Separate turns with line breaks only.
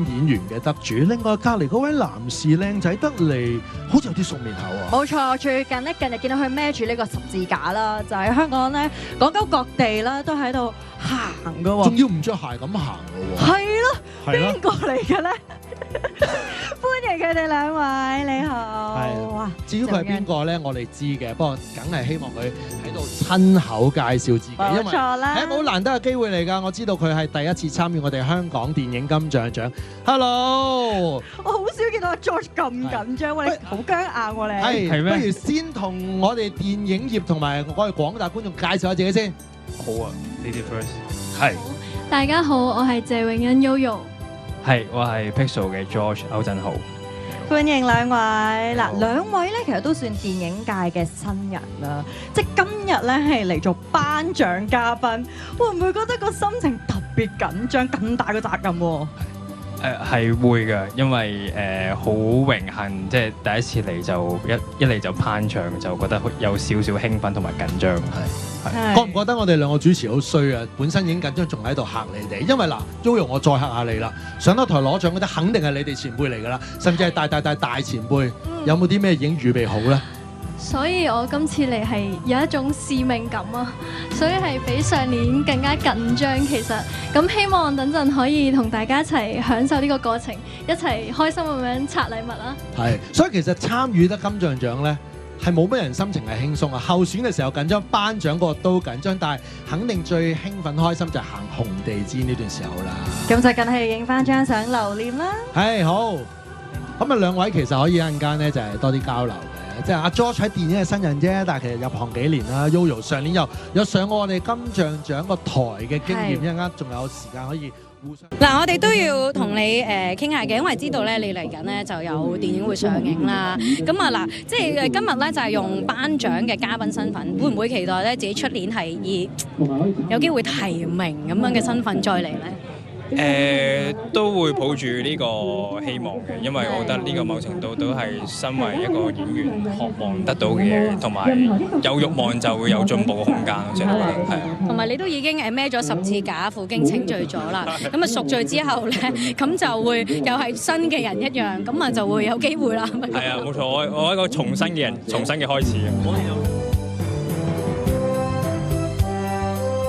演員嘅得主。另外隔離嗰位男士靚仔得嚟，好似有啲熟面口啊！
冇錯，最近日見到佢孭住呢個十字架啦，就喺香港咧，港九各地啦都喺度行㗎喎。
仲要唔着鞋咁行㗎喎。
係咯，
係咯
邊個嚟嘅咧？歡迎佢哋兩位，你好。
係
哇！
至於佢係邊個咧，我哋知嘅，不過梗係希望佢喺度親口介紹自己，因
冇
為
錯啦。
係一個好難得嘅機會嚟㗎。我知道佢係第一次參與我哋香港電影金像獎。Hello，
我好少見到阿 George 咁緊張，喂，你好僵硬喎你。
係不如先同我哋電影業同埋我哋廣大觀眾介紹下自己先。
好啊，Lady First。
係。
大家好，我係謝永欣 Yoyo。
係，我係 Pixel 嘅 George 歐振豪。
歡迎兩位。嗱，兩位咧其實都算電影界嘅新人啦，即係今日咧係嚟做頒獎嘉賓，會唔會覺得個心情特別緊張，咁大個責任喎？
係會嘅，因為好榮幸，即係第一次嚟就一嚟就頒獎，就覺得有少少興奮同埋緊張。
覺唔覺得我哋兩個主持好衰啊？本身已經緊張，仲喺度嚇你哋。因為嗱 Yoyo 我再嚇下你啦，上到台攞獎嗰啲肯定係你哋前輩嚟㗎啦，甚至係大前輩。有冇啲咩已經預備好咧？
所以我今次嚟係有一種使命感啊，所以係比上年更加緊張。其實咁希望等陣可以同大家一齊享受呢個過程，一齊開心咁樣拆禮物啦。
係，所以其實參與得金像獎咧，係冇乜人心情係輕鬆啊。候選嘅時候緊張，頒獎嗰個都緊張，但係肯定最興奮開心就係行紅地氈呢段時候啦。
咁就梗係影翻張相留念啦。
係好，咁啊兩位其實可以一陣間咧就係多啲交流嘅。即係阿 George 喺電影嘅新人啫，但係其實入行幾年啦。Yoyo 上年有上過我哋金像獎個台嘅經驗，一陣間仲有時間可以互相。
嗱，我哋都要同你傾下嘅，因為知道咧你嚟緊咧就有電影會上映啦。咁啊嗱，即係今日咧就係用頒獎嘅嘉賓身份，會唔會期待咧自己出年係以有機會提名咁樣嘅身份再嚟咧？
都會抱住呢個希望嘅，因為我覺得呢個某程度都係身為一個演員渴望得到嘅嘢，同埋有慾望就會有進步嘅空間，我覺得係啊。
同埋你都已經孭咗十字架，負荊請罪咗啦。咁啊贖罪之後咧，咁就會又係新嘅人一樣，咁啊就會有機會啦。
係啊，冇錯，我一個重新嘅人，重新嘅開始。